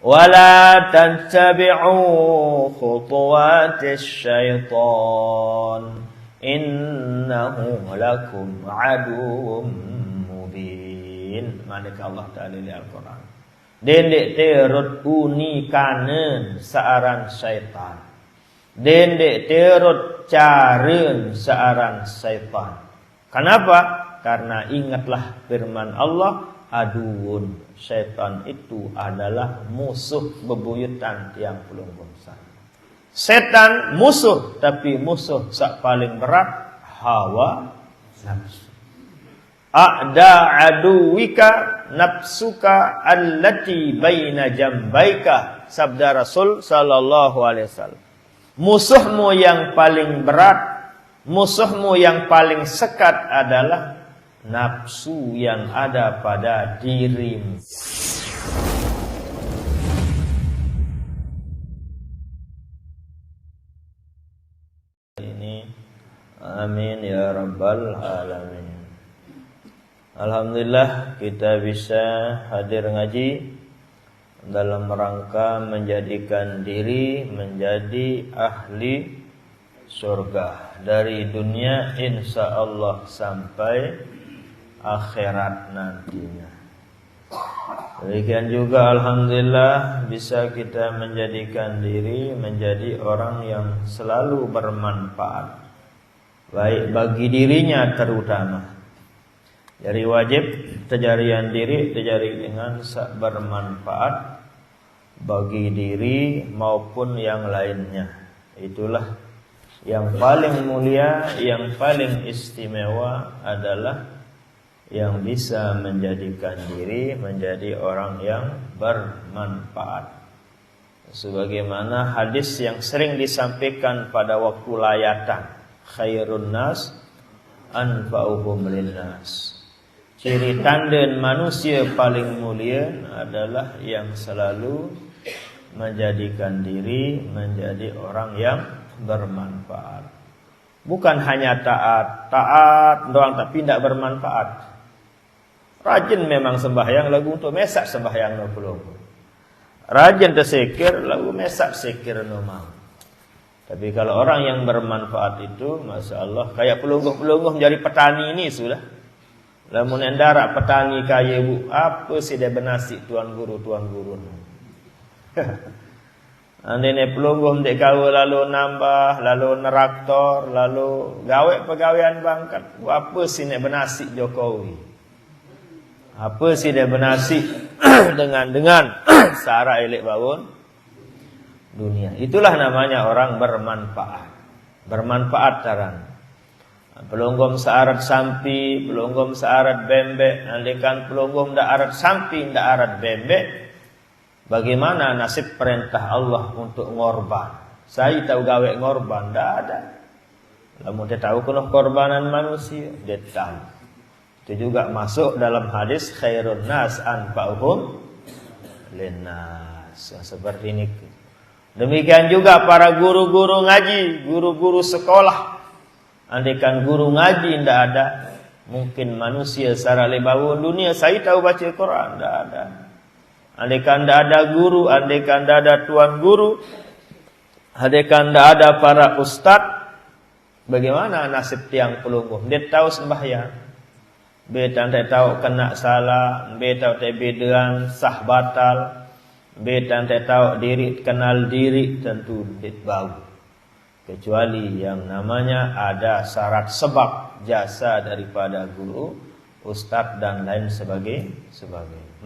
Wala tattabi'u khutuwatis syaitan. Innahu lakum aduwwum mubin. Manakah Allah Ta'ala di Al-Quran. Dendek terut unikanen searan syaitan. Dendek terut caren searan syaitan. Kenapa? Karena ingatlah firman Allah, aduun, syaitan itu adalah musuh bebuyutan tiang pelunggung sana. Setan musuh, tapi musuh sak paling berat hawa nafsu. A'da aduwika nafsuka allati baina jambaika, sabda Rasul sallallahu alaihi wasallam. Musuhmu yang paling berat, musuhmu yang paling sekat adalah nafsu yang ada pada dirimu. Ini amin ya rabbal alamin. Alhamdulillah kita bisa hadir ngaji dalam rangka menjadikan diri menjadi ahli surga dari dunia insyaallah sampai akhirat nantinya. Demikian juga alhamdulillah bisa kita menjadikan diri menjadi orang yang selalu bermanfaat, baik bagi dirinya terutama. Jadi wajib terjarian diri terjadi dengan bermanfaat bagi diri maupun yang lainnya. Itulah yang paling mulia, yang paling istimewa adalah yang bisa menjadikan diri menjadi orang yang bermanfaat. Sebagaimana hadis yang sering disampaikan pada waktu layatan, khairun nas anfa'uhum linnas. Ciri tanda manusia paling mulia adalah yang selalu menjadikan diri menjadi orang yang bermanfaat. Bukan hanya taat doang tapi tidak bermanfaat. Rajin memang sembahyang lagu untuk mesak sembahyang no pelunggu. Rajin tersikir lagu mesak sikir no mau. Tapi kalau orang yang bermanfaat itu, masya Allah, kayak pelungguh-pelungguh menjadi petani ini sudah. Lamun endara petani kaya bu, apa sih dia benasik tuan guru. Andene pelungguh ndek kau lalu nambah, lalu neraktor, lalu gawe pegawaian bangkat. Apa sih nek benasik Jokowi? Apa sih dia bernasib dengan searah elek bangun dunia. Itulah namanya orang bermanfaat. Bermanfaat caranya. Pelunggum searat sampi, pelunggum searat bembek. Andikan pelunggum ndak arat sampi, ndak arat bembek. Bagaimana nasib perintah Allah untuk ngorban? Saya tahu gawe ngorban, ndak ada. Lamun dia tahu kuno korbanan manusia, dia tahu. Itu juga masuk dalam hadis khairun nas anfa'uhum linnas. Seperti ini. Demikian juga para guru-guru ngaji, guru-guru sekolah. Andaikan guru ngaji tidak ada, mungkin manusia secara lebawan dunia saya tahu baca Quran tidak ada. Andaikan tidak ada guru, andaikan tidak ada tuan guru, andaikan tidak ada para ustad, bagaimana nasib tiang pelungguh? Dia tahu sembahyang. Betan tak tahu kena salah, betan tak bedaan sah batal, betan tak tahu diri kenal diri tentu bau. Kecuali yang namanya ada syarat sebab jasa daripada guru, ustadz dan lain sebagainya.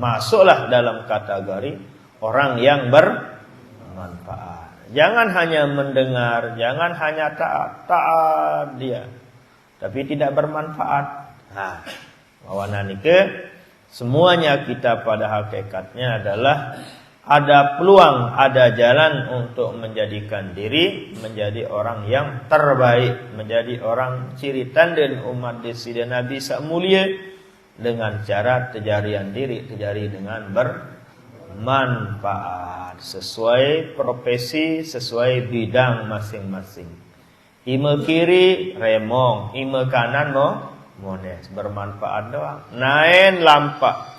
Masuklah dalam kategori orang yang bermanfaat. Jangan hanya mendengar, jangan hanya taat dia, tapi tidak bermanfaat. Nah, mawana nike semuanya kita pada hakikatnya adalah ada peluang, ada jalan untuk menjadikan diri menjadi orang yang terbaik, menjadi orang ciri tanda umat Desida Nabi sak mulia dengan cara terjarian diri terjadi dengan bermanfaat sesuai profesi, sesuai bidang masing-masing. Ime kiri remong, ime kanan mones bermanfaat doang. Naen lampak,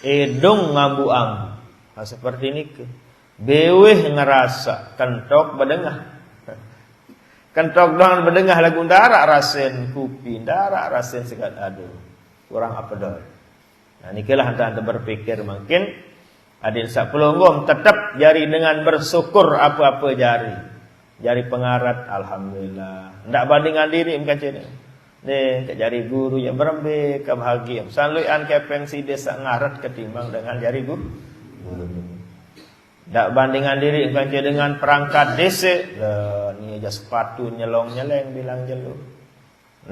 edung ngambuang, Seperti ini ke. Beweh ngerasa kentok bedengah. Kentok doang bedengah lagu darak rasen kupi, darak rasen sekat aduh. Kurang apa dah. Nah nikelah anda berpikir mungkin adin sak pelonggom tetap jari dengan bersyukur apa-apa jari. Jari pengarat alhamdulillah. Ndak bandingan diri mungkin cene. Nih jari guru yang berembe kebahagiaan. Saluan kepeng si desa ngarat ketimbang dengan jari guru. Ndak bandingan diri mungkin dengan perangkat desa. Ni aja sepatu nyelong-nyeleng bilang jelu.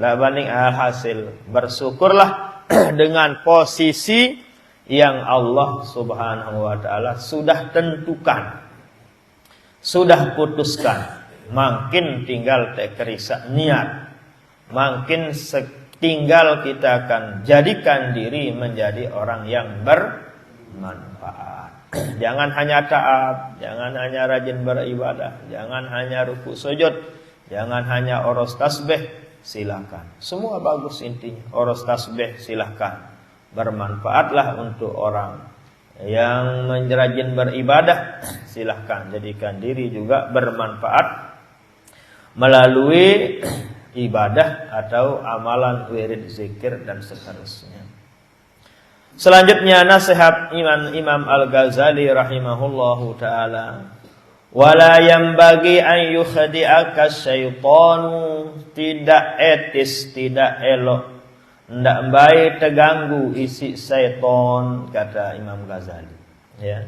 Ndak banding hasil bersyukurlah dengan posisi yang Allah Subhanahu wa taala sudah tentukan, sudah putuskan. Makin tinggal terkerisa niat, makin tinggal kita akan jadikan diri menjadi orang yang bermanfaat. Jangan hanya taat, jangan hanya rajin beribadah, jangan hanya ruku sujud, jangan hanya oros tasbih. Silakan, semua bagus intinya. Oros tasbih silakan, bermanfaatlah untuk orang yang rajin beribadah. Silakan jadikan diri juga bermanfaat melalui ibadah atau amalan wirid zikir dan seterusnya. Selanjutnya nasihat Imam Al-Ghazali rahimahullahu taala. Wala yambagi an yukhadi'aka syaitanu, tidak etis, tidak elok, ndak baik terganggu isi syaitan, kata Imam Ghazali. Ya.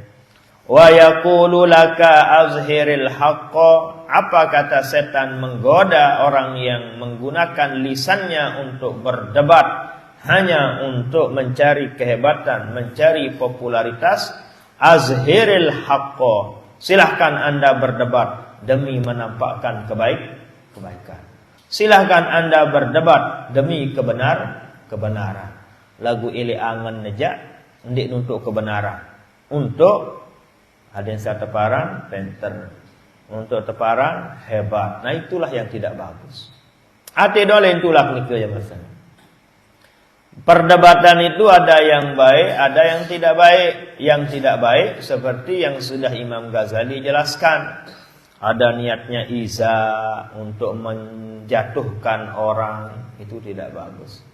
Wa yaqulu laka azhiril haqqa, apa kata setan menggoda orang yang menggunakan lisannya untuk berdebat hanya untuk mencari kehebatan, mencari popularitas. Azhiril haqqa, silahkan Anda berdebat demi menampakkan kebaikan. Silahkan Anda berdebat demi kebenaran. Lagu ili angen nejak ndik untuk kebenaran. Untuk ada yang teparan penter. Untuk teparan hebat. Nah itulah yang tidak bagus. Ate dolen tulak niku ya Mas. Perdebatan itu ada yang baik, ada yang tidak baik. Yang tidak baik seperti yang sudah Imam Ghazali jelaskan. Ada niatnya iza untuk menjatuhkan orang, itu tidak bagus.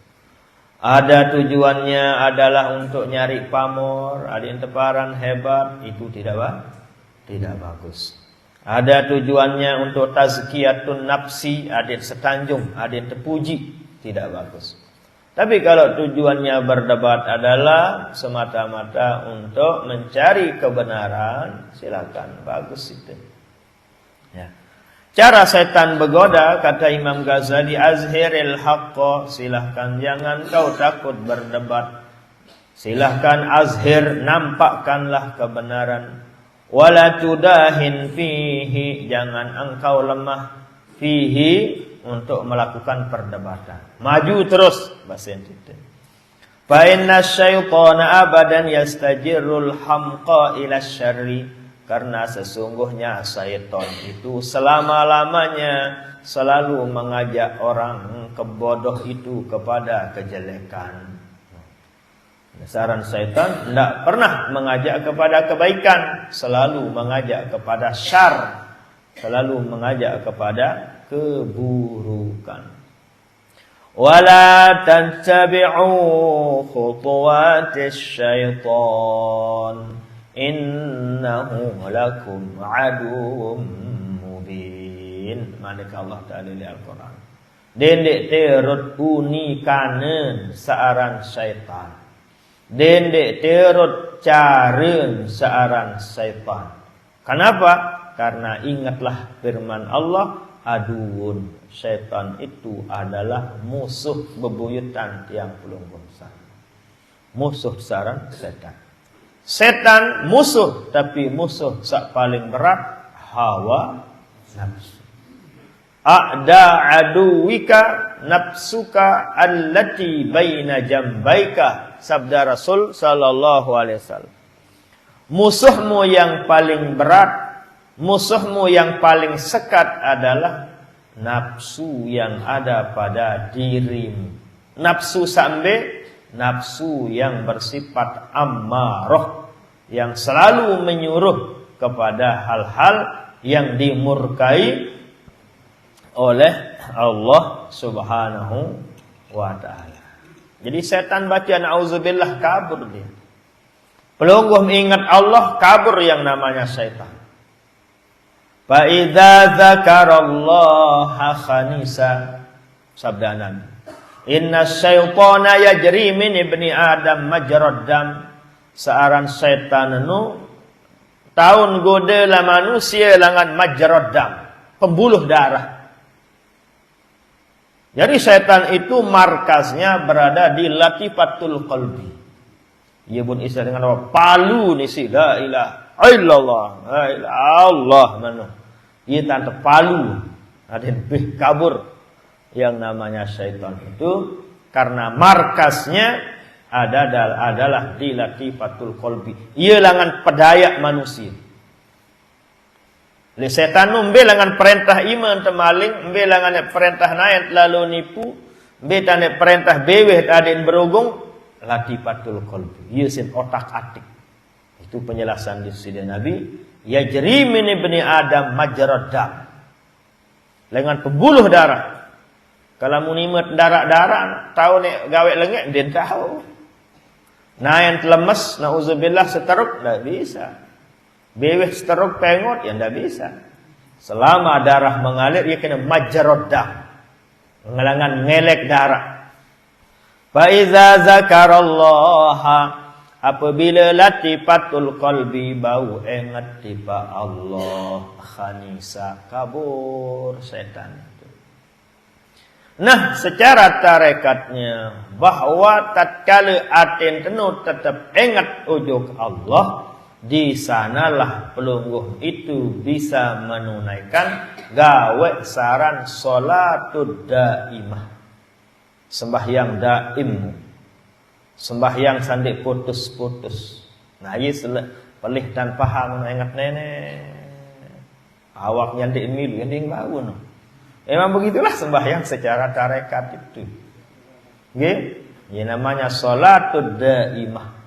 Ada tujuannya adalah untuk nyari pamor, ada yang teparan hebat, itu tidak bagus. Ada tujuannya untuk tazkiyatun nafsi, ada yang setanjung, ada yang terpuji, tidak bagus. Tapi kalau tujuannya berdebat adalah semata-mata untuk mencari kebenaran, silakan, bagus itu. Ya. Cara setan bergoda, kata Imam Ghazali, azhiril haqqa, silahkan jangan kau takut berdebat. Silahkan azhir, nampakkanlah kebenaran. Wala tudahin fihi, jangan engkau lemah fihi, untuk melakukan perdebatan. Maju terus bahasa itu. Fa inna syaitana abadan yastajirul hamqa ila syarri, karena sesungguhnya syaitan itu selama-lamanya selalu mengajak orang kebodoh itu kepada kejelekan. Saran syaitan tidak pernah mengajak kepada kebaikan, selalu mengajak kepada syar, selalu mengajak kepada keburukan. Wala tattabi'u khutuwatis syaitan, innahu lakum aduwwum mubin. Manakah Allah Ta'ala di Al-Quran. Dendek terut unikanen searan syaitan. Dendek terut caren searan syaitan. Kenapa? Karena ingatlah firman Allah, aduun, syaitan itu adalah musuh bebuyutan yang belum bosan. Musuh saran setan. Setan musuh, tapi musuh sak paling berat hawa nafsu. A'da aduwika nafsuka allati baina jambaika, sabda Rasul sallallahu alaihi wasallam. Musuhmu yang paling berat, musuhmu yang paling sekat adalah nafsu yang ada pada dirimu. Nafsu sampai nafsu yang bersifat ammarah, yang selalu menyuruh kepada hal-hal yang dimurkai oleh Allah Subhanahu wa ta'ala. Jadi setan baca na'udzubillah kabur dia. Pelungguh ingat Allah kabur yang namanya setan. Fa idza dzakarallaha khanisa, sabda Nabi, inna syaitana yajri min ibni adam majrad dam. Searan setan nu tahun goda la manusia langan majrad dam, pembuluh darah. Jadi setan itu markasnya berada di latifatul qalbi. Ia pun istilah dengan apa? Palu ni si la ilaha illallah, la ilaha Allah mana. Ia tanda palu. Ada lebih kabur yang namanya syaitan itu karena markasnya adalah di latifatul qalbi. Ia langan pedayak manusia. Le setan umbe langan perintah iman temaling, umbe langan perintah naik lalu nipu, umbe tane perintah beweh adin berugung, latifatul qalbi. Ia sin otak-atik. Itu penjelasan di sisi Nabi, yajri min ibni adam majrad dam. Lengan pembuluh darah. Kalau munimet darah-darah, tahu nek gawe lengek dia tahu. Nah yang lemes, nauzubillah seteruk tak bisa. Beweh seteruk pengot yang tak bisa. Selama darah mengalir, ia kena majrad dam. Ngelangan ngelek darah. Fa iza zakarallaha, apabila latifatul qalbi bau ingat tiba Allah khanisa, kabur setan itu. Nah, secara tarekatnya bahwa tatkala atin tenu tetap ingat ujuk Allah, di sanalah pelungguh itu bisa menunaikan gawe saran sholatud daimah, sembahyang daim, sembahyang sandik putus-putus. Nah, ia pelih dan paham ingat nenek. Awak nyandik milu yang bau no. Memang begitulah sembahyang secara tarekat itu. Nggih, ini namanya sholatud daimah.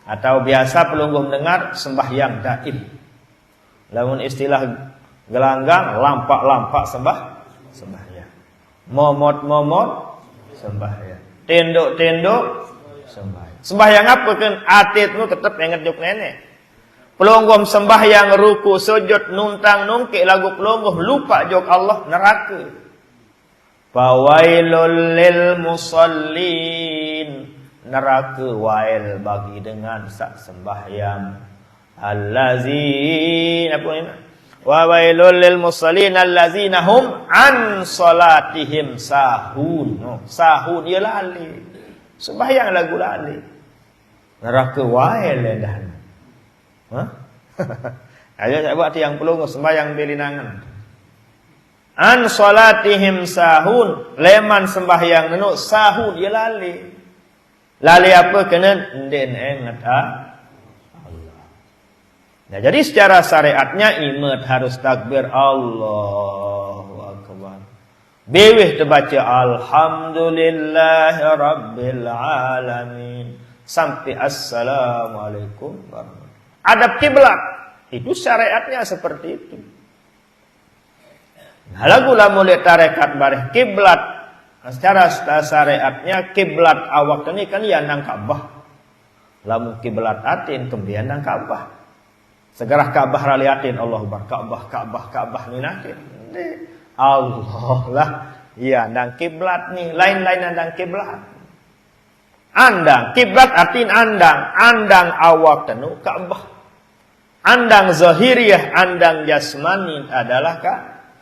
Atau biasa pelungguh dengar sembahyang daim. Lamun istilah gelanggang lampak-lampak sembahyang. Momot-momot sembahyang. Tenduk-tenduk sembahyang. Sembahyang apa kan atitmu tetap ingat juk nenek. Pelungguh sembahyang ruku sujud nuntang nungkik lagu pelungguh lupa juk Allah neraka. Fawailul lil musallin, neraka wail bagi dengan sak sembahyang. Allazina apa ini? Wa wailul lil musallin allazina hum an salatihim sahun. No, sahun ia lali. Sembahyang lagu lali. Neraka wail dah. Hah? Ayo saya buat yang pelungguh sembahyang belinangan. An salatihim sahun, leman sembahyang nenu sahun ia lali. Lali apa kena den ingat Allah. Nah, jadi secara syariatnya imat harus takbir Allahu akbar. Beweh terbaca alhamdulillahi rabbil alamin sampai assalamualaikum warahmatullahi. Adab kiblat itu syariatnya seperti itu. Nah, lagulah mulai tarekat bareh kiblat. Secara syariatnya kiblat awak ini kan ya nang Ka'bah. Lamun kiblat atin kembian nang Ka'bah. Segera Ka'bah raliatin Allah bar Ka'bah minatin. Allah lah ya nang kiblat nih, lain-lain nang kiblat. Andang kiblat atin andang awak tenu Ka'bah. Andang zahiriyah, andang jasmani adalah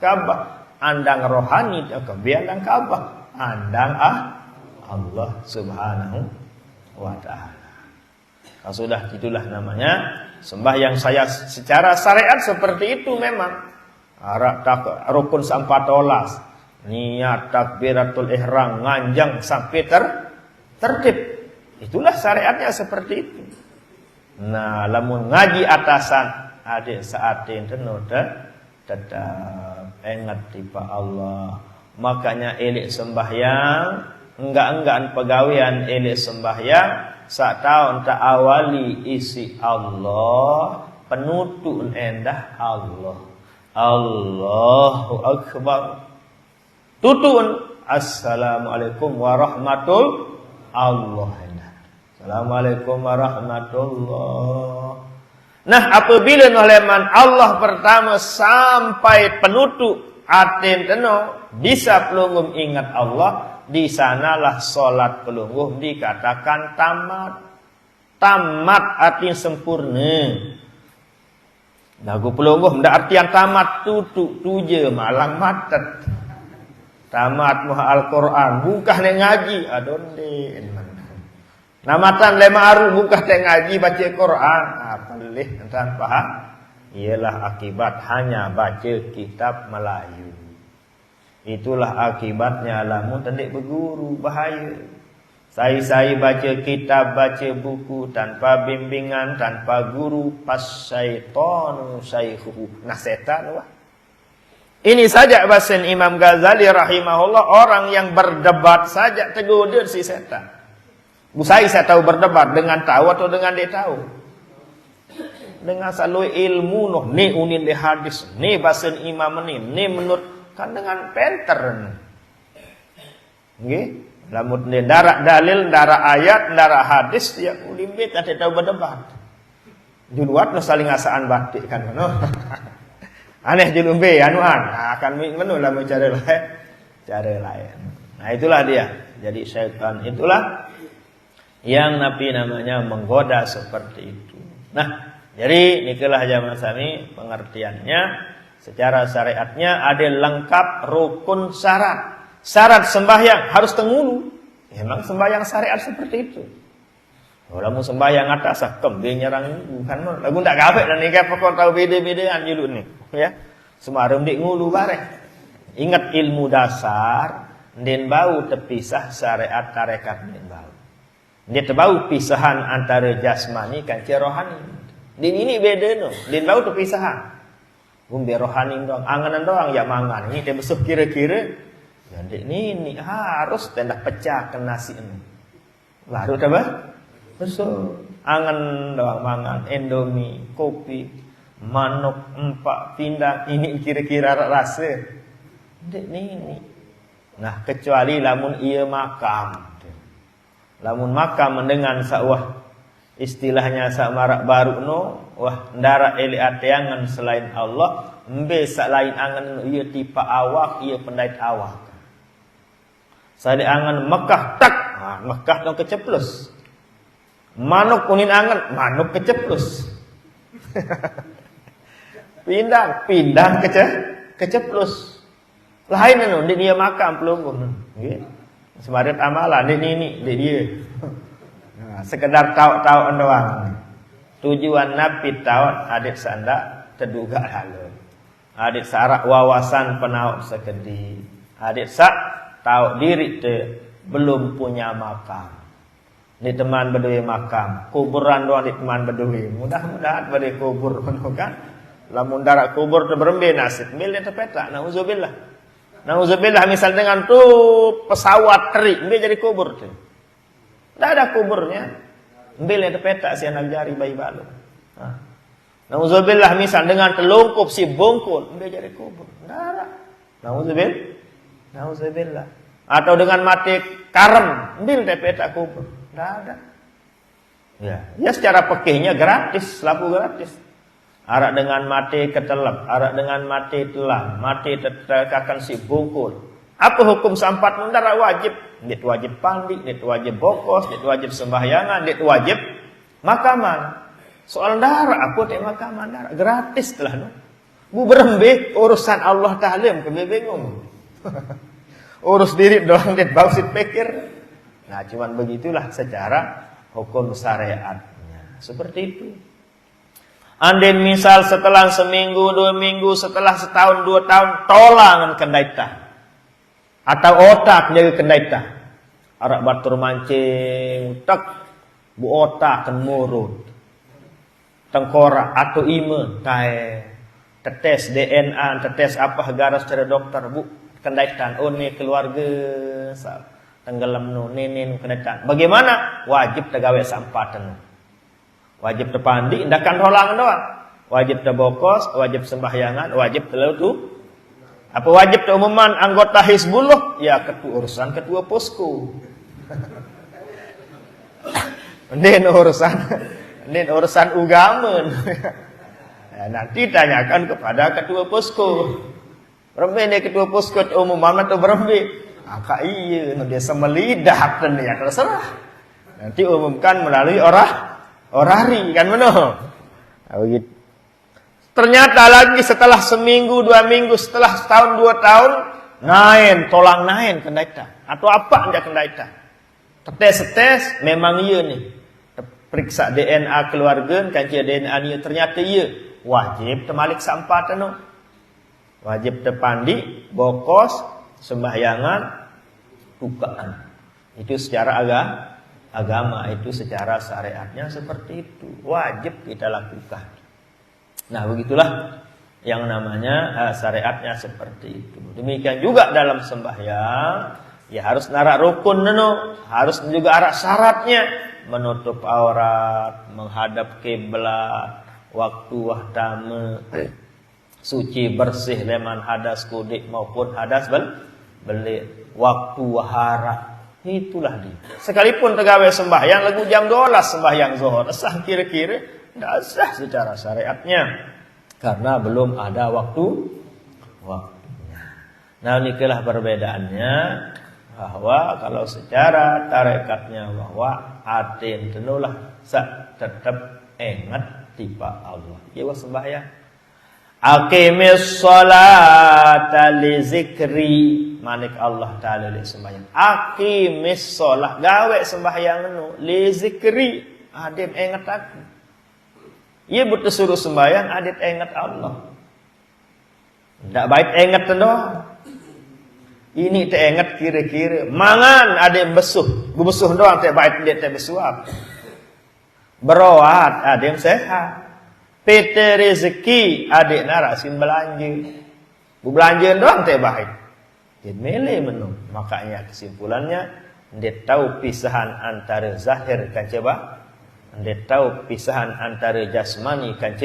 Ka'bah. Andang rohani kembian nang Ka'bah. Andang Allah Subhanahu wa ta'ala. Kalau sudah itulah namanya sembahyang saya secara syariat seperti itu memang. Rukun sampai tolas, niat takbiratul ihram nganjang sampai tertib. Itulah syariatnya seperti itu. Nah, lamun ngaji atasan adik saat itu tetap ingat tiba Allah. Makanya elik sembahyang enggak pegawean elek sembahyang sak taun tak awali isi Allah penutup endah Allah. Allahu akbar. Tutun assalamualaikum warahmatullahi Allah. Assalamualaikum warahmatullah. Nah, apabila noleman Allah pertama sampai penutup aten teno bisa pelunggum ingat Allah, di sanalah solat pelunggum dikatakan tamat. Tamat artinya sempurna. Lagu pelunggum ndak artian tamat tutup tuje malang matet. Tamat muha Al-Quran bukan nek ngaji adonde. Namatan lema aru bukan nek ngaji baca Quran. Apa leh entan paham? Ialah akibat hanya baca kitab Melayu. Itulah akibatnya lamun tendik berguru bahaya. Saya baca kitab, baca buku tanpa bimbingan, tanpa guru, pas syaitanu syaikhuhu. Nah setan wah. Ini saja bahasa Imam Ghazali rahimahullah, orang yang berdebat saja tergoda si setan. Busai saya tahu berdebat dengan tahu atau dengan dia tahu. Dengan selalu ilmu noh, ni unin di hadis, ni bahasa imam ni menurut kan dengan penter. Nggih, lamun ndara dalil, ndara ayat, ndara hadis ya ulimbit ate tahu berdebat. Juluat no saling asaan batik kan no. Aneh julumbe anuan, akan menu lah cara lain. Cara lain. Nah, itulah dia. Jadi syaitan itulah yang Nabi namanya menggoda seperti itu. Nah, jadi nikalah jamaah sami pengertiannya secara syariatnya ada lengkap rukun syarat. Syarat sembahyang harus tengulu. Memang sembahyang syariat seperti itu. Kalau mau sembahyang atas kembing nyerang bukan lagu ndak gawe dan nikah pokok tahu beda-bedaan dulu nih ya. Semarum dik ngulu bareng. Ingat ilmu dasar den bau terpisah syariat tarekat den bau. Dia terbau pisahan antara jasmani kan rohani. Din ini beda no. Din bau terpisahan. Umbe rohani doang, anganan doang ya mangan. Ini dia besuk kira-kira. Jadi ini harus tendak pecah ke nasi ini. Baru apa? Besuk. Angan doang mangan, endomi, kopi, manuk, empak, pindang. Ini kira-kira rasa. Ini. Nah, kecuali lamun ia makam. Lamun makam mendengan sawah istilahnya sak marak baru no, wah ndara eli ateangan selain Allah, mbe sak lain angan ia tipa awak, ia pendait awak. Sade angan Mekah tak, Mekah dong keceplos. Manuk kunin angan, manuk keceplos. Pindang keceplos. Lain anu di dia makam pelungguh. Nggih. Semarit amalan ini dia. Nah, sekedar tahu doang. Tujuan Nabi tahu adik sanda terduga lalu. Adik sarak wawasan penaut sekedi. Adik sak tahu diri te belum punya makam. Di teman berdua makam. Kuburan doang di teman berdua. Mudah-mudahan berdua kubur kan. Lamun darat kubur te berembe nasib. Mil dia terpetak. Nauzubillah. Nauzubillah misal dengan tuh pesawat terik, dia jadi kubur tuh. Tidak ada kuburnya. Ambil yang terpetak si anak jari bayi balon. Nauzubillah misal dengan telungkup si bongkul, dia jadi kubur. Tidak ada. Nauzubillah. Atau dengan mati karem, ambil terpetak kubur. Tidak ada. Ya secara pekehnya gratis, laku gratis. Arak dengan mati ketelap, arak dengan mati telah, mati terkakan si bungkul. Apa hukum sampat mendara wajib? Dit wajib pandi, dit wajib bokos, dit wajib sembahyangan, dit wajib makaman. Soal darah, apa teh makaman darah? Gratis telah no. Bu berembe urusan Allah Ta'ala kebe bingung. Urus diri doang dit bau sit pikir. Nah, cuman begitulah secara hukum syariatnya. Seperti itu. Andin misal setelah seminggu, 2 minggu, setelah setahun, 2 tahun, tolangan kendaita. Atau otak jaga kendaita. Arak batur mancing, tak, bu otak kan murut. Tengkorak atau ime, tetes DNA, tetes apa garas cara dokter, bu, kendaitan, oh ini keluarga, tenggelam nu nenen kedetan. Bagaimana? Wajib tergawe sampatan. Wajib terpandi indakan rolang doang. Wajib terbokos, wajib sembahyangan, wajib terlalu tu. Apa wajib umuman anggota Hizbullah? Ya urusan ketua posko. Nen urusan agama. Ya, nanti tanyakan kepada ketua posko. Berapa ni ketua posko umuman atau berapa? Akak iya, dia semelidak dan ya terserah. Nanti umumkan melalui orari kan mana? Begitu. Ternyata lagi setelah seminggu, 2 minggu, setelah setahun, 2 tahun, tolang kendaita. Atau apa enggak kendaita. Tes memang iya nih. Periksa DNA keluarga, kancing DNA ni ternyata iya. Wajib temalik sampatan no. Wajib terpandi, bokos, sembahyangan, bukaan. Itu secara agama, itu secara syariatnya seperti itu. Wajib kita lakukan. Nah, begitulah yang namanya syariatnya seperti itu. Demikian juga dalam sembahyang, ya harus narak rukun neno, harus juga arak syaratnya, menutup aurat, menghadap kiblat, waktu wahdame, suci bersih leman hadas kudik maupun hadas belik, waktu wahara. Itulah dia. Sekalipun tegawai sembahyang lagu jam 12 sembahyang zuhur, sah kira-kira tidak sah secara syariatnya karena belum ada waktunya. Nah, inilah perbedaannya, bahwa kalau secara tarekatnya bahwa atin tenulah tetap ingat tiba Allah. Ya sembahyang. Aqimis sholata li zikri, manik Allah taala li sembahyang. Aqimis sholat, gawe sembahyang nu li zikri, adem ingat aku. Ia butuh suruh sembahyang adem ingat Allah. Ndak baik ingat doang. Ini tak ingat kira-kira mangan adem besuh doang tak baik dia tak besuap. Berohat adem sehat. Pete rezeki adik narasin belanja. Belanja doang tak baik. Dia milih menu. Makanya kesimpulannya, dia tahu pisahan antara zahir kan coba. Dia tahu pisahan antara jasmani kan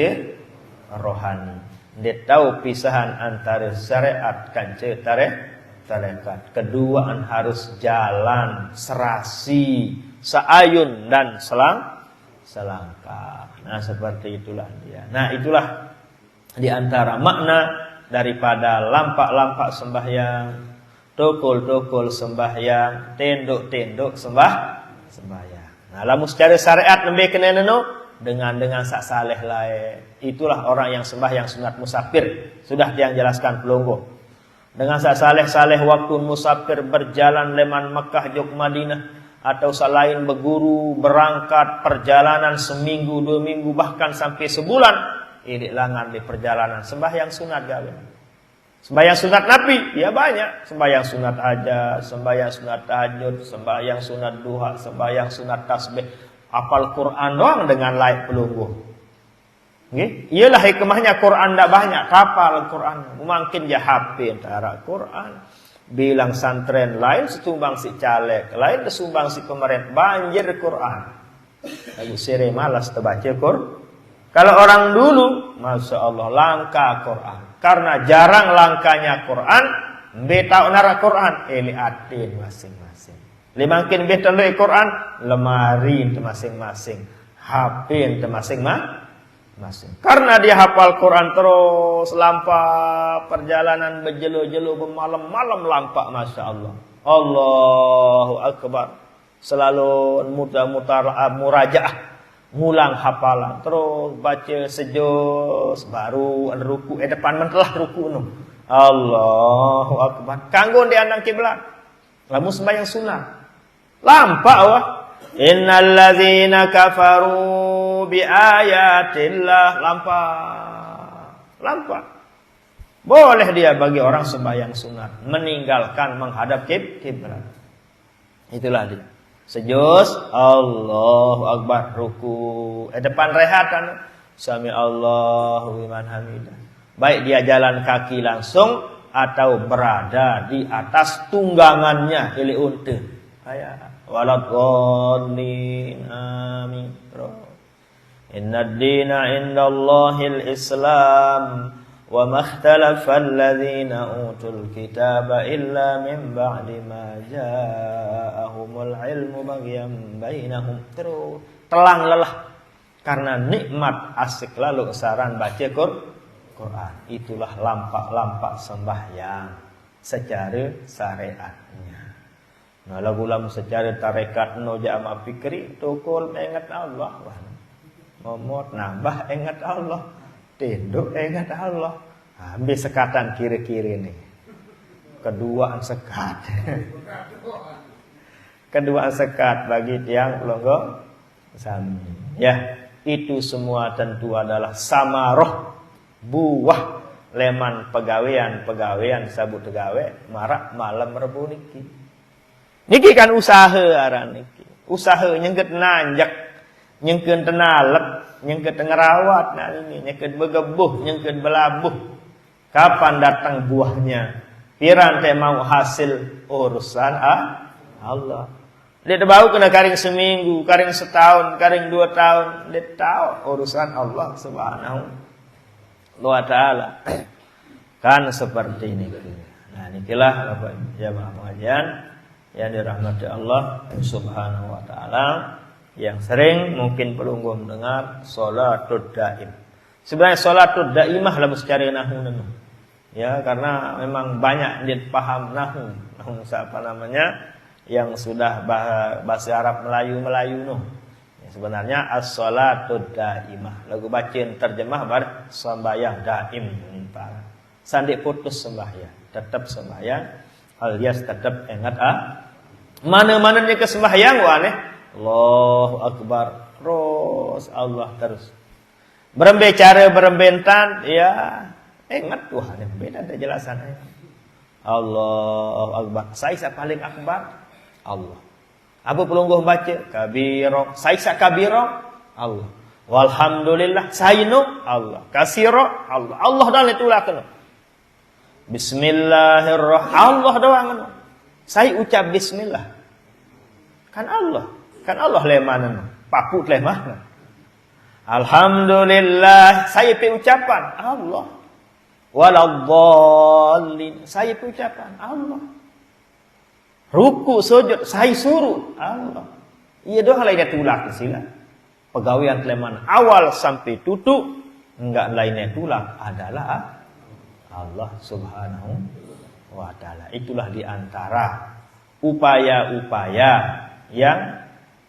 rohani. Dia tahu pisahan antara syariat kan tarekat. Keduaan harus jalan serasi, seayun dan selangkah. Nah, seperti itulah dia. Nah, itulah diantara makna daripada lampak-lampak sembahyang, tokol-tokol sembahyang, tenduk-tenduk sembahyang. Nah, lamun secara syariat lebih kena dengan sak saleh lain. Itulah orang yang sembahyang sunat musafir. Sudah yang jelaskan pelungguh. Dengan sak saleh waktu musafir berjalan leman Mekah jog Madinah, atau selain berguru, berangkat perjalanan seminggu, 2 minggu, bahkan sampai sebulan, ini langan di perjalanan sembahyang sunat gawe. Sembahyang sunat Nabi, ya banyak. Sembahyang sunat aja, sembahyang sunat tahajud, sembahyang sunat duha, sembahyang sunat tasbih, hafal Quran doang dengan laik pelungguh. Nggih, iyalah hikmahnya Quran ndak banyak, hafal Quran. Mungkin dia hafal antara Quran. Bilang santren lain setumbang si caleg, lain setumbang si pemerintah, banjir Quran. Lalu sere malas terbaca Quran. Kalau orang dulu, masya Allah langka Quran. Karena jarang langkanya Quran, beta nara Quran, atin masing-masing. Limangkin beta nara Quran, lemari itu masing-masing, HP itu masing-masing. Karena dia hafal Quran terus, lampak perjalanan berjelo-jelo bermalam-malam lampak, masya Allah. Allahu Akbar. Selalu murajaah, ngulang hafalan terus, baca sejus, baru ruku, depan mentelah ruku nu. Allahu Akbar. Kanggo di andang kiblat. Lamun sembahyang sunat. Lampak wah. Innal ladzina kafaru bi ayatillah, lampak. Boleh dia bagi orang sembahyang sunat meninggalkan menghadap kiblat. Itulah dia. Sejus, Allahu Akbar, ruku. Depan rehatan, sami Allahu liman hamidah. Baik dia jalan kaki langsung atau berada di atas tunggangannya ili unta. ayat. Waladhdallin amin. Innad dina indallahil Islam wa makhtalafa alladhina utul kitaba illa min ba'di ma ja'ahumul ilmu baghyan bainahum. Terus telang lelah karena nikmat asik lalu saran baca Quran. Itulah lampak-lampak sembahyang secara syariatnya. Nah, lagu-lagu secara tarekat no jama fikri tukul ingat Allah. Momot nambah ingat Allah. Tinduk ingat Allah. Habis sekatan kiri-kiri nih. Keduaan sekat. Keduaan sekat bagi tiang pelonggo sami. Ya, itu semua tentu adalah samaroh buah leman pegawaian sabut tegawe marak malam Rebu niki. Niki kan usaha aran niki. Usaha nyengket nanjak, nyengkeun tenalep, nyengkeun ngerawat, nah ini nyengkeun begebuh, nyengkeun belabuh. Kapan datang buahnya? Piran teh mau hasil urusan Allah. Dia bau kena karing seminggu, karing setahun, karing 2 tahun, dia tahu urusan Allah Subhanahu wa taala. Kan seperti ini. Nah, nikilah Bapak jamaah pengajian yang dirahmati Allah Subhanahu wa taala. Yang sering mungkin pelungguh mendengar sholatul daim. Sebenarnya sholatul daimah lah secara nahwu. Ya, karena memang banyak dia paham nahwu apa namanya yang sudah bahasa Arab Melayu noh. Ya, sebenarnya as-sholatul daimah. Lagu bacaan terjemah bar sembahyang daim. Sandik putus sembahyang, tetap sembahyang alias tetap ingat mana-mananya ke sembahyang aneh. Allahu Akbar. Terus Allah terus. Berbicara berbentan, ya ingat Tuhan yang beda ada jelasannya. Allahu Akbar. Saisa paling akbar Allah. Apa pelungguh baca? Kabiro. Saisa kabiro Allah. Walhamdulillah sainu Allah. Kasiro Allah. Allah dan itulah kena. Bismillahirrahmanirrahim. Allah doang. Saya ucap bismillah. Kan Allah. Kan Allah lemanan, pakut lemah. Alhamdulillah, saya pi ucapan Allah. Waladhdallin, saya pi ucapan Allah. Ruku sujud, saya suruh Allah. Iya doang lainnya tulak sila. Pegawaian leman awal sampai tutup, enggak lainnya tulak adalah Allah Subhanahu wa taala. Itulah diantara upaya-upaya yang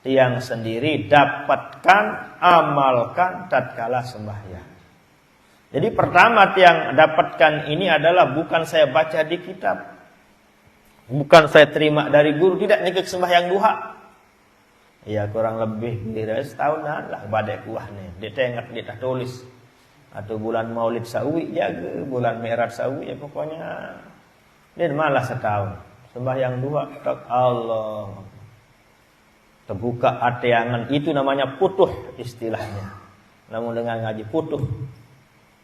tiang sendiri dapatkan, amalkan tatkala sembahyang. Jadi pertama tiang dapatkan ini adalah bukan saya baca di kitab, bukan saya terima dari guru, tidak nyekek sembahyang duha. Ya kurang lebih dari setahunan lah badai kuah nih. Dia tengok dia tulis atau bulan Maulid Sawi jaga, bulan Mi'raj Sawi ya pokoknya dia malah setahun sembahyang duha tak Allah. Terbuka ateangan itu namanya putuh istilahnya. Namun dengan ngaji putuh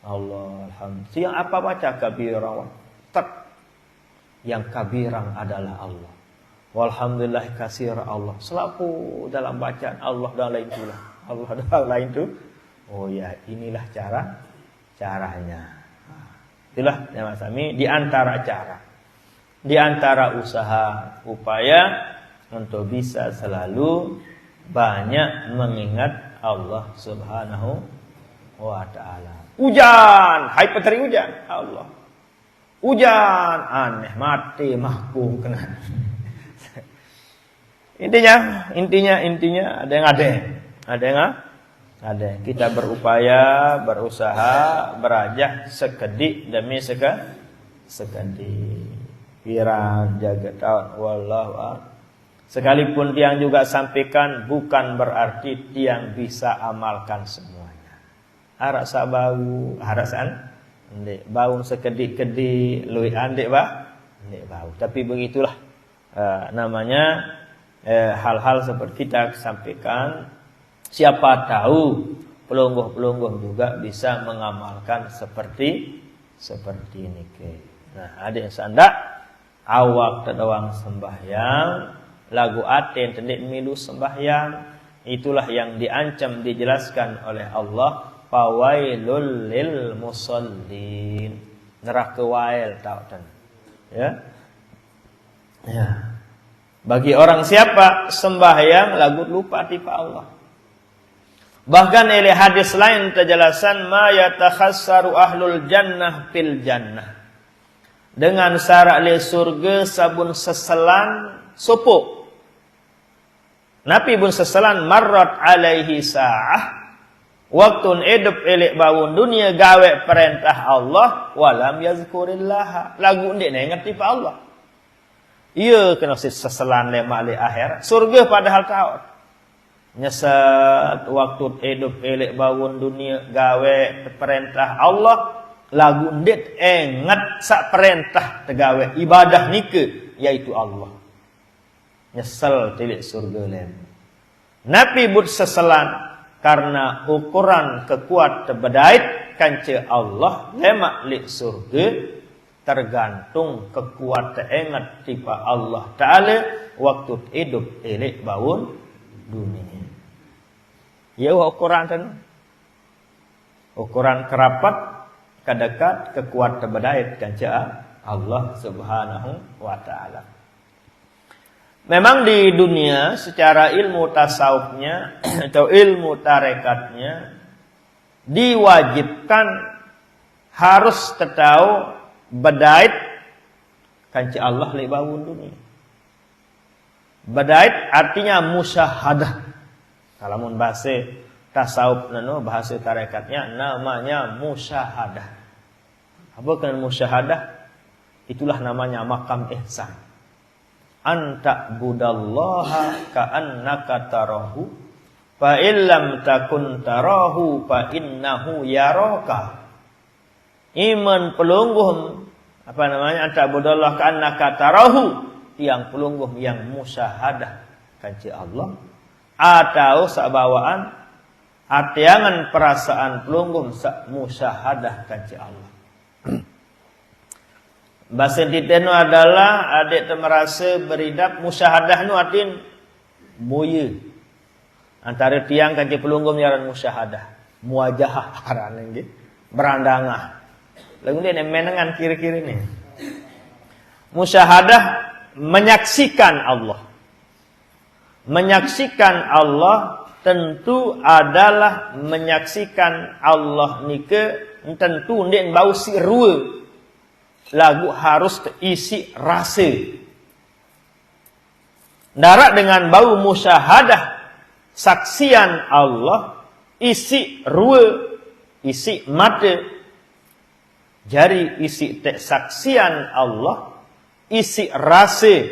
Allah alhamdulillah. Siang apa baca kabirang? Tak. Yang kabirang adalah Allah. Walhamdulillah kasir Allah. Selaku dalam bacaan Allah dan lain itulah. Allah dan lain itu. Oh ya, inilah caranya. Itulah ya Mas Ami di antara cara. Di antara usaha upaya untuk bisa selalu banyak mengingat Allah Subhanahu wa taala. Hujan, hai petri hujan, Allah. Hujan, aneh mati mahkum kena. Intinya ada yang kita berupaya, berusaha, berajak sekedik demi sekedik. Pirang jaga tahun wallahu a'lam. Sekalipun tiang juga sampaikan bukan berarti tiang bisa amalkan semuanya. Harasa bau, harasan ndek bau sekedik-kedik luwih andek ndek bau. Tapi begitulah namanya hal-hal seperti kita sampaikan. Siapa tahu pelungguh-pelungguh juga bisa mengamalkan seperti ini. Nah, adik sandak awak terdawang sembahyang lagu aten tendik milu sembahyang. Itulah yang diancam dijelaskan oleh Allah, fawailul lil musallin. Neraka wail tahu kan. Ya. Ya. Bagi orang siapa sembahyang lagu lupa tipa Allah. Bahkan oleh hadis lain terjelasan ma yatakhassaru ahlul jannah fil jannah. Dengan syarat le surga sabun seselan supuk. Nabi bun seselan marrat alaihi sa'ah. Waktun hidup elek bawun dunia gawe perintah Allah. Walam yazkurillah. Lagu ndik ni ngerti pa Allah. Ia kena seselan lemak le akhir. Surga padahal tahu. Nyesat waktu hidup elek bawun dunia gawe perintah Allah. Lagu ndik ingat sak perintah tegawe ibadah nike. Yaitu Allah. Nyesel tilik surga lem. Nabi but seselan karena ukuran kekuat tebedait kanca Allah lemak lik surga tergantung kekuatan ingat tipa Allah Ta'ala waktu hidup elek bawun dunia. Ya ukuran tu. Ukuran kerapat kadekat kekuat tebedait kanca Allah Subhanahu wa Ta'ala. Memang di dunia secara ilmu tasawufnya atau ilmu tarekatnya diwajibkan harus tahu bedait kanci Allah li bawun dunia. Bedait artinya musyahadah. Kalau mun bahasa tasawuf nano bahasa tarekatnya namanya musyahadah. Apa kan musyahadah? Itulah namanya makam ihsan. Anta budallaha ka'annaka tarahu fa illam takun tarahu fa innahu yaraka. Iman pelungguh apa namanya anta budallah ka'annaka tarahu tiang pelungguh yang musyahadah kanci Allah atau sabawaan atiangan perasaan pelungguh sak musyahadah kanci Allah. Bahasa titenu adalah adik tu merasa beridap musyahadah nu artin boya. Antara tiang kanci pelunggum nyaran musyahadah. Muwajahah aran lagi. Berandangah. Lagu dia menengan kiri-kiri ni. Musyahadah menyaksikan Allah. Menyaksikan Allah tentu adalah menyaksikan Allah nike tentu ndik bau sirua. Lagu harus terisi rasa. Darat dengan bau musyahadah saksian Allah, isi rua, isi mata, jari isi tek saksian Allah, isi rasa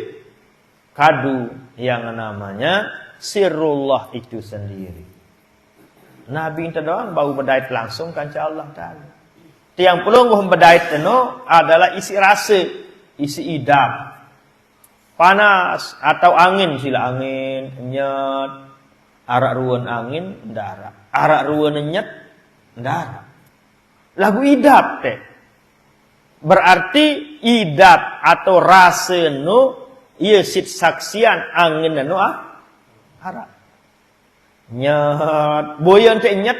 kadu yang namanya sirrullah itu sendiri. Nabi itu doang bau bedait langsung kanca Allah Ta'ala. Tiang pelungguh bedait teno adalah isi rasa, isi idam. Panas atau angin sila angin, nyet. Arak ruan angin, ndara. Arak ruan nyet, ndara. Lagu idap teh. Berarti idap atau rasa no ia sit saksian angin no arak. Nyet, boyan teh nyet,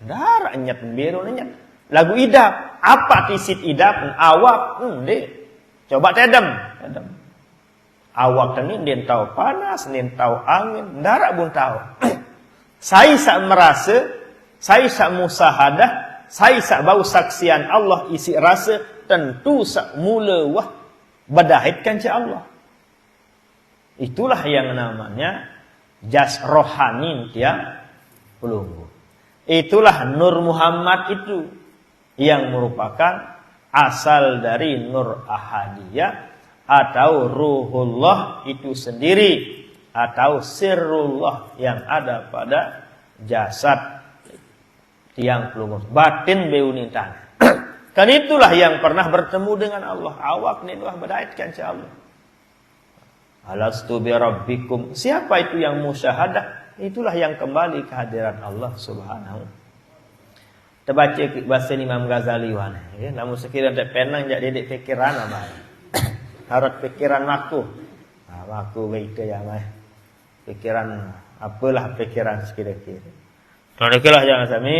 ndara nyet biru nyet. Lagu idap, apa tisit idap? Awak, deh. Coba tedem. Awak tadi dia tahu panas, dia tahu angin, darat pun tahu. Saya sak merasa, saya sak musahadah, saya sak bau saksian Allah isi rasa, tentu sak mula wah badahit kanca Allah. Itulah yang namanya jas rohani tiang pelunggu. Itulah Nur Muhammad itu. Yang merupakan asal dari Nur Ahadiyah atau Ruhullah itu sendiri atau Sirrullah yang ada pada jasad tiang pelungguh batin beunitan. Kan itulah yang pernah bertemu dengan Allah. Awak ni telah berdaitkan insya Allah. Alastu bi rabbikum. Siapa itu yang musyahadah? Itulah yang kembali kehadiran Allah Subhanahu. Terbaca bahasa Imam Ghazali wan. Namun sekiranya tak penang jadi dik fikiran apa. Harap fikiran aku. Aku begitu ya mah. Pikiran apalah pikiran kira-kira. Kalau jangan sami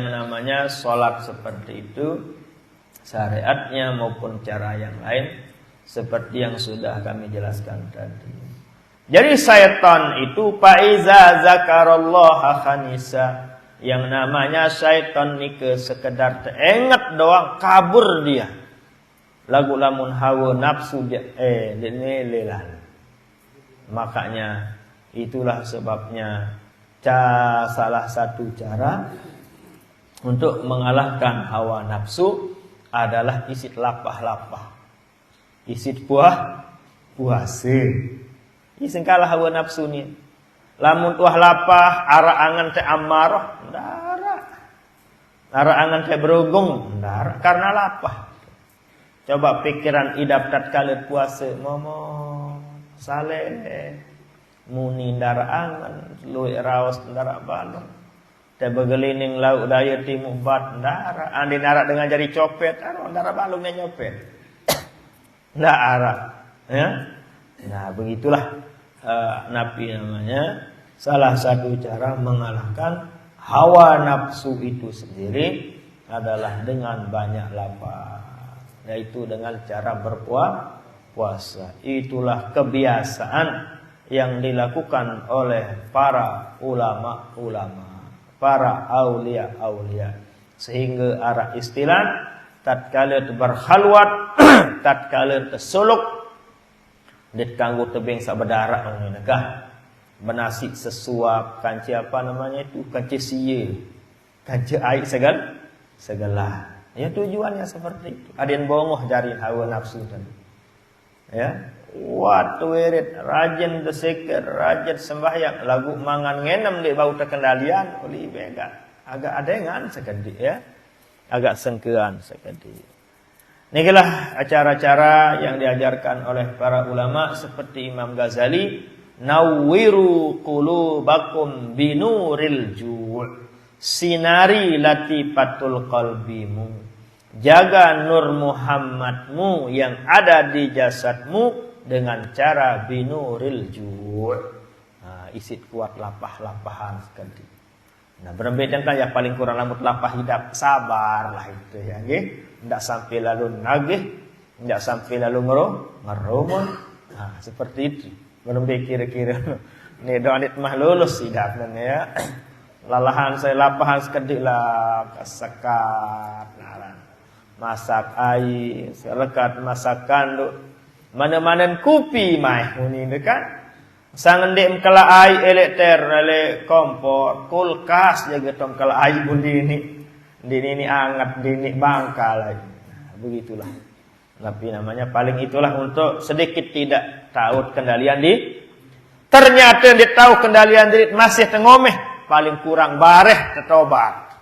namanya sholat seperti itu syariatnya maupun cara yang lain seperti yang sudah kami jelaskan tadi. Jadi syaitan itu faiza zakarallaha khanisa, yang namanya syaitan ni ke sekedar teringat doang kabur dia. Lagu lamun hawa nafsu dia lelan. Makanya itulah sebabnya salah satu cara untuk mengalahkan hawa nafsu adalah isit lapah-lapah. Isit puasa. Isin kalah hawa nafsu ni. Lamun tuah lapah, ara angan teh amarah, ndara. Ara angan teh berugung, ndara karena lapah. Coba pikiran idap tatkala puasa, momong saleh muni ndara angan, luy raos ndara balong. Teh begelining lauk daya timu bat ndara, andi ndara dengan jari copet, ndara balongnya nyopet. Ndara, ya. Nah, begitulah Nabi namanya salah satu cara mengalahkan hawa nafsu itu sendiri adalah dengan banyak lapar, yaitu dengan cara berpuasa. Itulah kebiasaan yang dilakukan oleh para ulama-ulama, para aulia-aulia, sehingga arah istilah tatkala berkhalwat tatkala tersuluk dit kanggo tebing sak berdarah ngene benasi sesuap kanci apa namanya itu kanci siye kanci air segala ya tujuannya seperti itu. Aden bongoh jari hawa nafsu tadi ya waktu wirid rajin berzikir rajin sembahyang lagu mangan ngenem di bau terkendalian oleh bega agak adengan sekedi ya agak sengkean sekedi. Inilah acara-cara yang diajarkan oleh para ulama seperti Imam Ghazali, nawwiru qulubakum binuril ju', sinari latifatul qalbimu, jaga nur Muhammadmu yang ada di jasadmu dengan cara binuril ju'. Nah, isit kuat lapah-lapahan sekali. Nah, berbeda kan ya paling kurang rambut lapah hidup sabar lah itu ya nggih. Tidak sampai lalu nagih, tidak sampai lalu ngerumun. Nah, seperti itu. Belum kira-kira ini donit mah lulus hidupnya ya. Lalahan saya lapahan sekedik lah kesekat. Masak air, selekat masakan lu. Mana-mana kupi mah ini kan. Sangendik kala air elektrik, kompor, kulkas jaga tong kala air bundi ini. Ini angat, ini bangka lagi. Nah, begitulah. Tapi namanya paling itulah untuk sedikit tidak tahu kendalian di. Ternyata dia tahu kendalian diri masih tengomeh. Paling kurang bareh tertobat.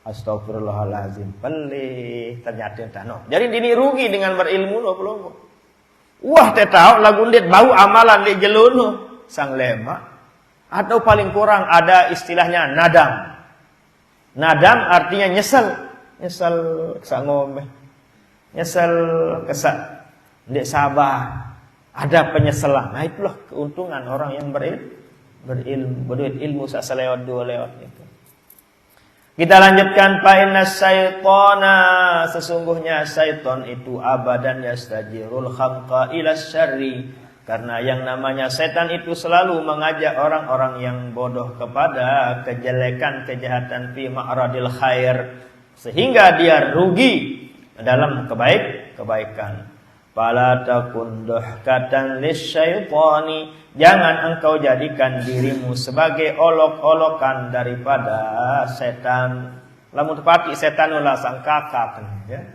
Astagfirullahalazim. Pelih. Ternyata entah no. Jadi ini rugi dengan berilmu loh belum. Wah teh tahu lagu dit bau amalan di jeluno sang lema. Atau paling kurang ada istilahnya nadam. Nadam artinya nyesel kesangomeh, nyesel kesak, tidak sabar, ada penyesalan. Nah itulah keuntungan orang yang berilmu sasalewat dua lewat itu. Kita lanjutkan fa inna syaitana, sesungguhnya syaitan itu abadan yastajirul khamqa ila syarri. Karena yang namanya setan itu selalu mengajak orang-orang yang bodoh kepada kejelekan, kejahatan fi ma'radil khair, sehingga dia rugi dalam kebaikan. Fala takun duhkatan lisyaitani, jangan engkau jadikan dirimu sebagai olok-olokan daripada setan. Lamun tepati setan ulah sang kakak ya.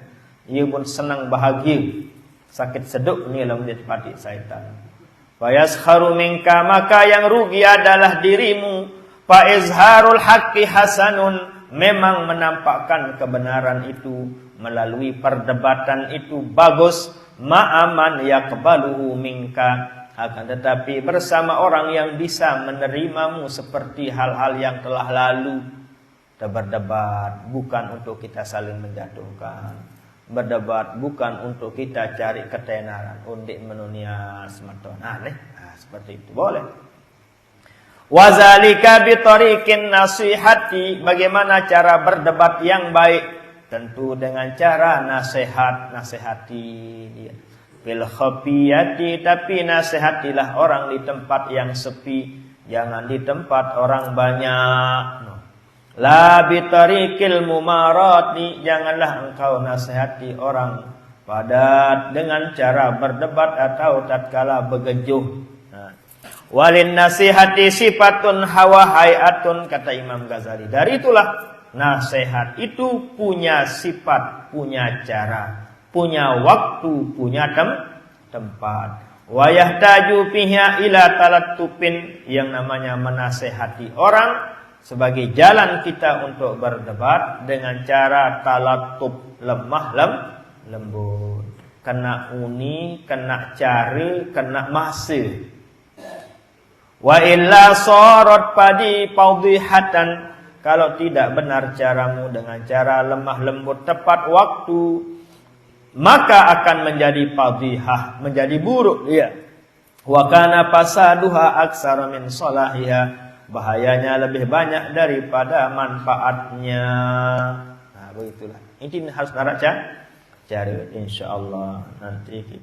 Ieu pun senang bahagia. Sakit seduk ni lamun tepati setan. Fa yaskharu minka, maka yang rugi adalah dirimu. Fa izharul haqqi hasanun, memang menampakkan kebenaran itu melalui perdebatan itu bagus. Ma'aman yaqbaluhu minka, akan tetapi bersama orang yang bisa menerimamu seperti hal-hal yang telah lalu. Kita berdebat bukan untuk kita saling menjatuhkan, berdebat bukan untuk kita cari ketenaran, undik menunia sematon. Seperti itu boleh. Wazalika bitariqin nasihati, bagaimana cara berdebat yang baik? Tentu dengan cara nasihati dia. Bil khafiyati, tapi nasihatilah orang di tempat yang sepi, jangan di tempat orang banyak. La bitariqil mumarati, janganlah engkau nasihati orang padat dengan cara berdebat atau tatkala begejuh. Walin nasihati sifatun hawa hayatun, kata Imam Ghazali. Dari itulah nasihat itu punya sifat, punya cara, punya waktu, punya tempat. Wa yahtaju fiha ila talattufin, yang namanya menasehati orang sebagai jalan kita untuk berdebat dengan cara talattuf, lemah lembut. Kena uni, kena cara, kena masa. Wa illa sarat padi fadhihatan, kalau tidak benar caramu dengan cara lemah lembut tepat waktu, maka akan menjadi fadhihah, menjadi buruk dia. Wa kana fasaduha aksara min salahiha, bahayanya lebih banyak daripada manfaatnya. Begitulah. Ini harus naraca cari insyaallah nanti kita